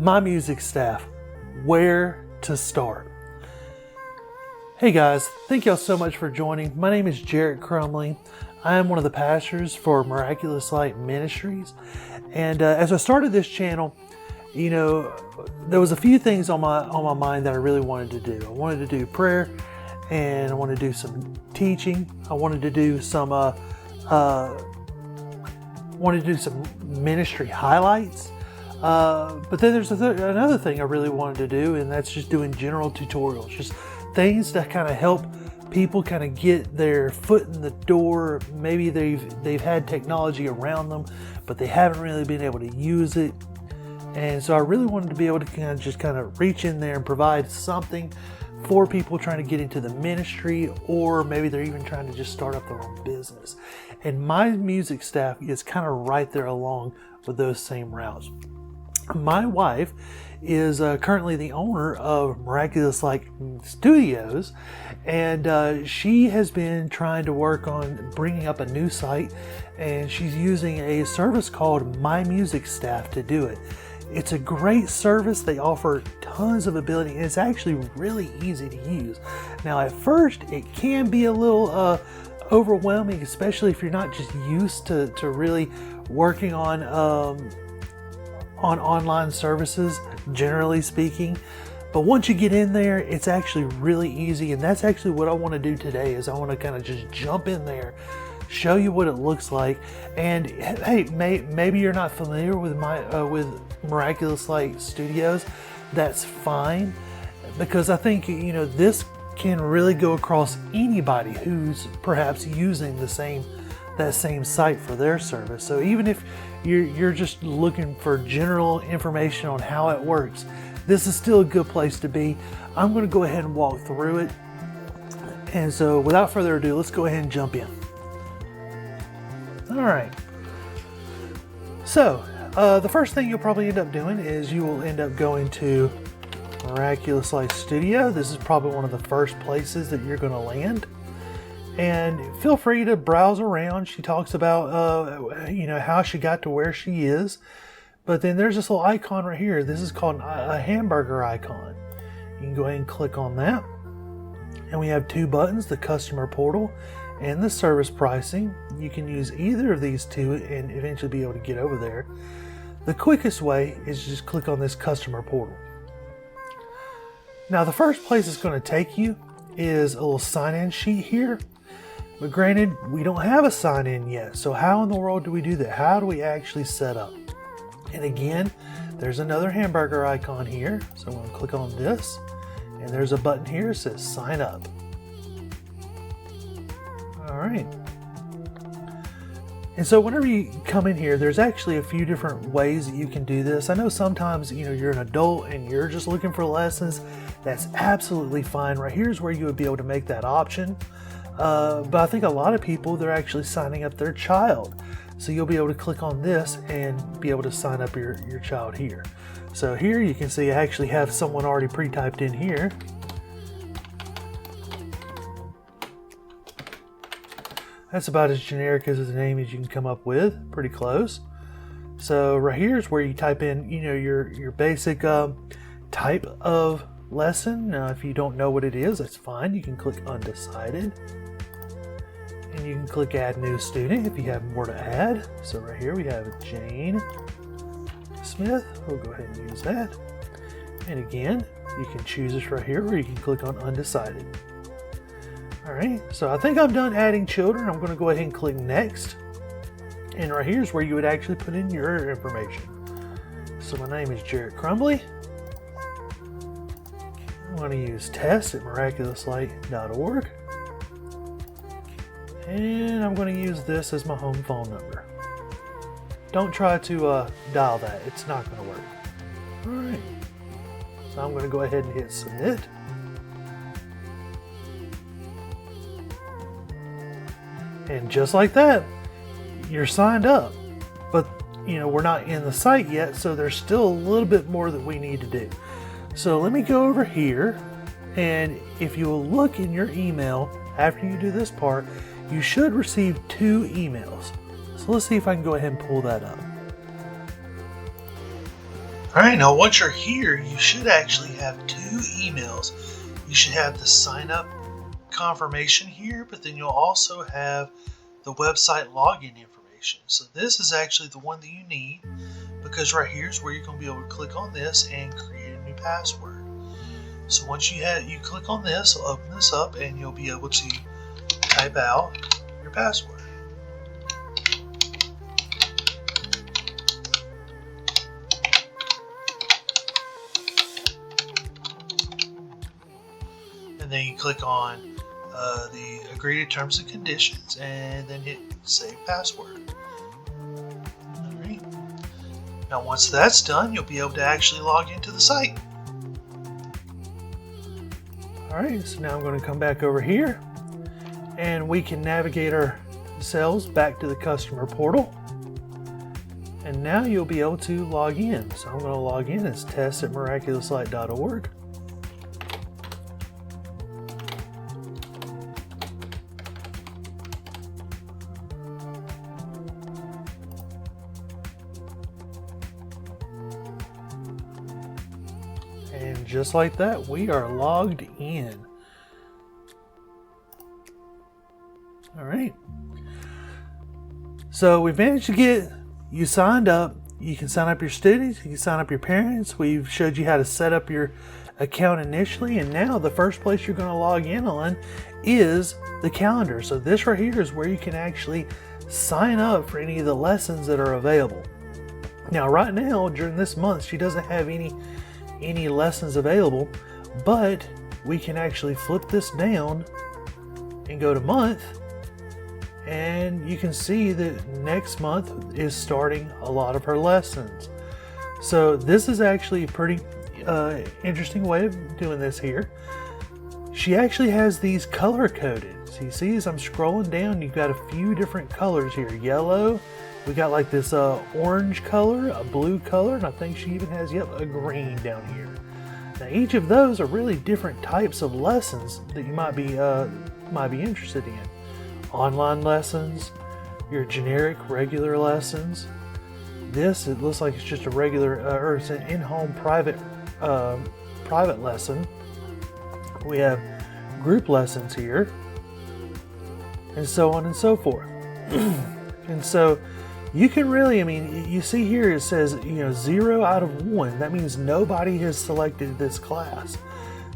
My music staff, where to start? Hey guys, thank y'all so much for joining. My name is Jarrett Crumley. I am one of the pastors for Miraculous Light Ministries. And as I started this channel, there was a few things on my mind that I really wanted to do. I wanted to do prayer, and I wanted to do some teaching. I wanted to do some ministry highlights. But then there's another thing I really wanted to do, and that's just doing general tutorials, just things that kind of help people kind of get their foot in the door. Maybe they've had technology around them, but they haven't really been able to use it. And so I really wanted to be able to kind of reach in there and provide something for people trying to get into the ministry, or maybe they're even trying to just start up their own business. And my music staff is kind of right there along with those same routes. My wife is currently the owner of Miraculous Light Studios, and she has been trying to work on bringing up a new site, and she's using a service called My Music Staff to do it. It's a great service. They offer tons of ability, and it's actually really easy to use. Now, at first, it can be a little overwhelming, especially if you're not just used to really working on online services, generally speaking. But once you get in there, it's actually really easy, and that's actually what I want to do today. Is I want to kind of just jump in there, show you what it looks like. And hey, maybe you're not familiar with with Miraculous Light Studios. That's fine, because I think this can really go across anybody who's perhaps using that same site for their service. So even if you're just looking for general information on how it works, this is still a good place to be. I'm going to go ahead and walk through it. And so without further ado, let's go ahead and jump in. All right. So the first thing you'll probably end up doing is you will end up going to Miraculous Light Studio. This is probably one of the first places that you're going to land. And feel free to browse around. She talks about, how she got to where she is. But then there's this little icon right here. This is called a hamburger icon. You can go ahead and click on that. And we have two buttons, the customer portal and the service pricing. You can use either of these two and eventually be able to get over there. The quickest way is just click on this customer portal. Now, the first place it's going to take you is a little sign-in sheet here. But granted, we don't have a sign-in yet. So how in the world do we do that? How do we actually set up? And again, there's another hamburger icon here. So I'm going to click on this. And there's a button here that says sign up. All right. And so whenever you come in here, there's actually a few different ways that you can do this. I know sometimes, you're an adult and you're just looking for lessons. That's absolutely fine. Right here's where you would be able to make that option. But I think a lot of people, they're actually signing up their child. So you'll be able to click on this and be able to sign up your child here. So here you can see I actually have someone already pre-typed in here. That's about as generic as a name as you can come up with. Pretty close. So right here is where you type in, your basic type of lesson. Now, if you don't know what it is, that's fine. You can click undecided. And you can click add new student if you have more to add. So right here we have Jane Smith. We'll go ahead and use that. And again, you can choose this right here, or you can click on undecided. All right, so I think I'm done adding children. I'm going to go ahead and click next. And right here is where you would actually put in your information. So my name is Jarrett Crumley. I'm going to use test@miraculouslight.org. And I'm going to use this as my home phone number. Don't try to dial that. It's not going to work. All right. So I'm going to go ahead and hit submit. And just like that, you're signed up. But, we're not in the site yet, so there's still a little bit more that we need to do. So let me go over here, and if you will look in your email after you do this part, you should receive 2 emails. So let's see if I can go ahead and pull that up. Alright, now once you're here, you should actually have 2 emails. You should have the sign up confirmation here, but then you'll also have the website login information. So this is actually the one that you need, because right here is where you're going to be able to click on this and create a new password. So once you click on this, it'll open this up and you'll be able to type out your password. And then you click on the agree to terms and conditions and then hit save password. Alright. Now once that's done, you'll be able to actually log into the site. Alright, so now I'm going to come back over here and we can navigate ourselves back to the customer portal. And now you'll be able to log in. So I'm going to log in as test@miraculouslight.org. And just like that, we are logged in. All right. So we've managed to get you signed up. You can sign up your students, you can sign up your parents. We've showed you how to set up your account initially, and now the first place you're going to log in on is the calendar. So this right here is where you can actually sign up for any of the lessons that are available. Now right now, during this month, she doesn't have any lessons available, but we can actually flip this down and go to month, and you can see that next month is starting a lot of her lessons. So this is actually a pretty interesting way of doing this here. She actually has these color coded. So you see, as I'm scrolling down, you've got a few different colors here. Yellow, we got like this orange color, a blue color, and I think she even has, a green down here. Now each of those are really different types of lessons that you might be interested in. Online lessons, your generic regular lessons. This, it looks like it's just a regular, or it's an in-home private lesson. We have group lessons here, and so on and so forth. And so you can really, you see here it says, 0 out of 1. That means nobody has selected this class.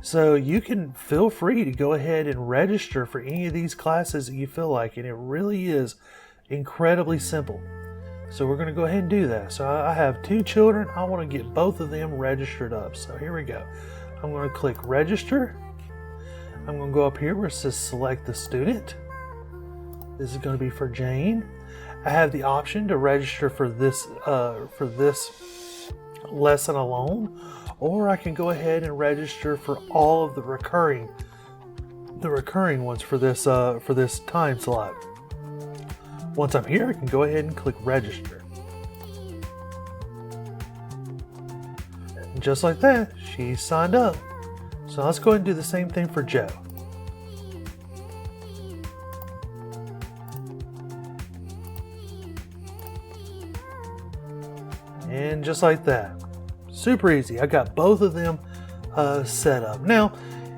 So you can feel free to go ahead and register for any of these classes that you feel like, and it really is incredibly simple. So we're going to go ahead and do that. So I have 2 children. I want to get both of them registered up. So here we go. I'm going to click register. I'm going to go up here where it says select the student. This is going to be for Jane. I have the option to register for this lesson alone, or I can go ahead and register for all of the recurring ones for this time slot. Once I'm here, I can go ahead and click register. And just like that, she's signed up. So let's go ahead and do the same thing for Joe. And just like that. Super easy. I got both of them set up. Now,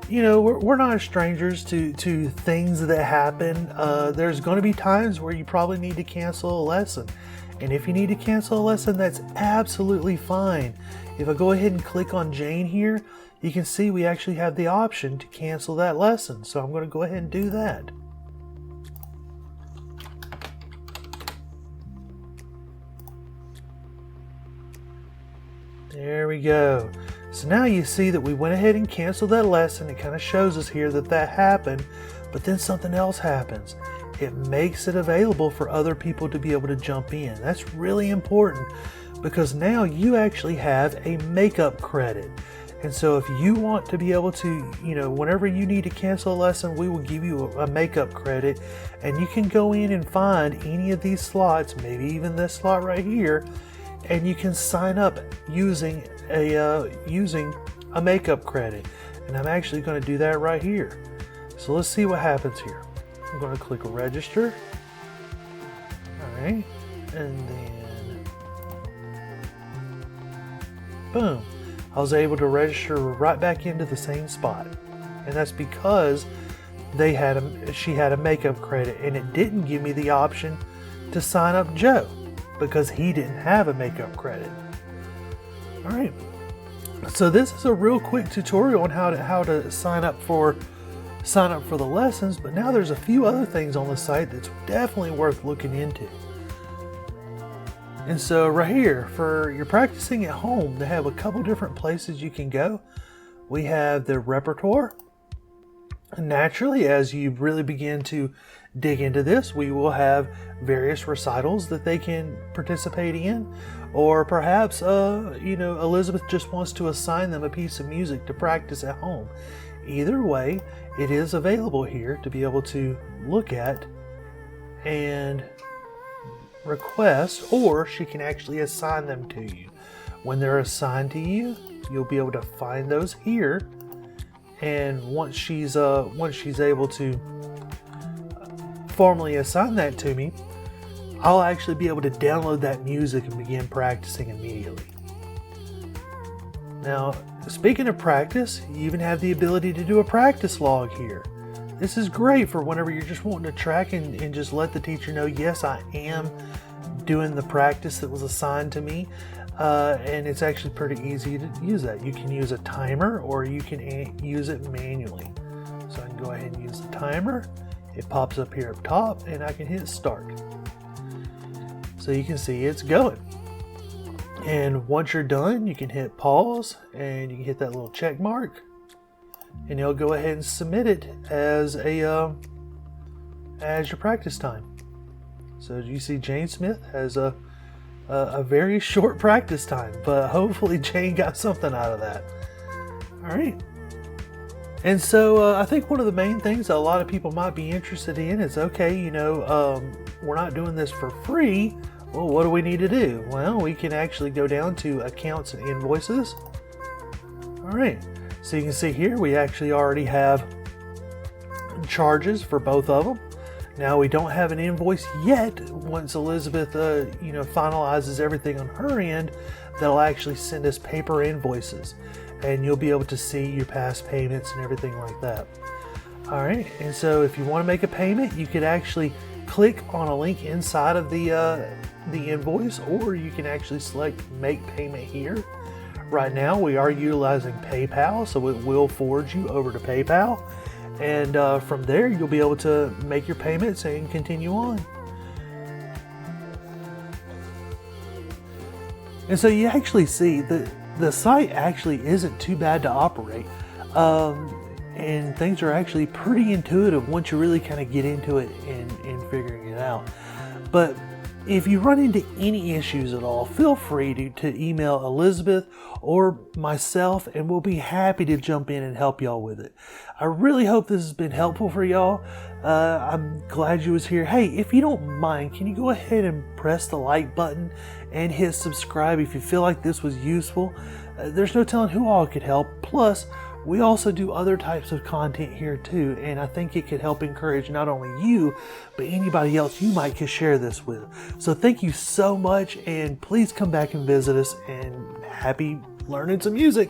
we're not strangers to things that happen. There's going to be times where you probably need to cancel a lesson. And if you need to cancel a lesson, that's absolutely fine. If I go ahead and click on Jane here, you can see we actually have the option to cancel that lesson. So I'm going to go ahead and do that. There we go. So now you see that we went ahead and canceled that lesson. It kind of shows us here that happened, but then something else happens. It makes it available for other people to be able to jump in. That's really important because now you actually have a makeup credit. And so if you want to be able to, whenever you need to cancel a lesson, we will give you a makeup credit, and you can go in and find any of these slots, maybe even this slot right here, and you can sign up using a makeup credit. And I'm actually going to do that right here. So let's see what happens here. I'm going to click register. All right, and then boom, I was able to register right back into the same spot. And that's because she had a makeup credit, and it didn't give me the option to sign up Joe because he didn't have a makeup credit. All right. So this is a real quick tutorial on how to sign up for the lessons, but now there's a few other things on the site that's definitely worth looking into. And so right here, for your practicing at home, they have a couple different places you can go. We have the repertoire. Naturally, as you really begin to dig into this, we will have various recitals that they can participate in, or perhaps Elizabeth just wants to assign them a piece of music to practice at home. Either way, it is available here to be able to look at and request, or she can actually assign them to you. When they're assigned to you, you'll be able to find those here. And once she's able to formally assign that to me, I'll actually be able to download that music and begin practicing immediately. Now, speaking of practice, you even have the ability to do a practice log here. This is great for whenever you're just wanting to track and just let the teacher know, yes, I am doing the practice that was assigned to me. And it's actually pretty easy to use that. You can use a timer, or you can use it manually. So I can go ahead and use the timer. It pops up here up top, and I can hit start. So you can see it's going. And once you're done, you can hit pause, and you can hit that little check mark, and you'll go ahead and submit it as your practice time. So you see Jane Smith has a very short practice time, but hopefully Jane got something out of that. All right. And so I think one of the main things that a lot of people might be interested in is, okay, we're not doing this for free. Well, what do we need to do? Well, we can actually go down to accounts and invoices. All right. So you can see here, we actually already have charges for both of them. Now, we don't have an invoice yet. Once Elizabeth, finalizes everything on her end, they'll actually send us paper invoices, and you'll be able to see your past payments and everything like that. All right, and so if you want to make a payment, you could actually click on a link inside of the invoice, or you can actually select Make Payment here. Right now, we are utilizing PayPal, so it will forward you over to PayPal. And from there, you'll be able to make your payments and continue on. And so you actually see that the site actually isn't too bad to operate. And things are actually pretty intuitive once you really kind of get into it and figuring it out. But if you run into any issues at all, feel free to email Elizabeth or myself, and we'll be happy to jump in and help y'all with it. I really hope this has been helpful for y'all. I'm glad you was here. Hey, if you don't mind, can you go ahead and press the like button and hit subscribe if you feel like this was useful? There's no telling who all could help. Plus, we also do other types of content here too, and I think it could help encourage not only you, but anybody else you might could share this with. So thank you so much, and please come back and visit us, and happy learning some music.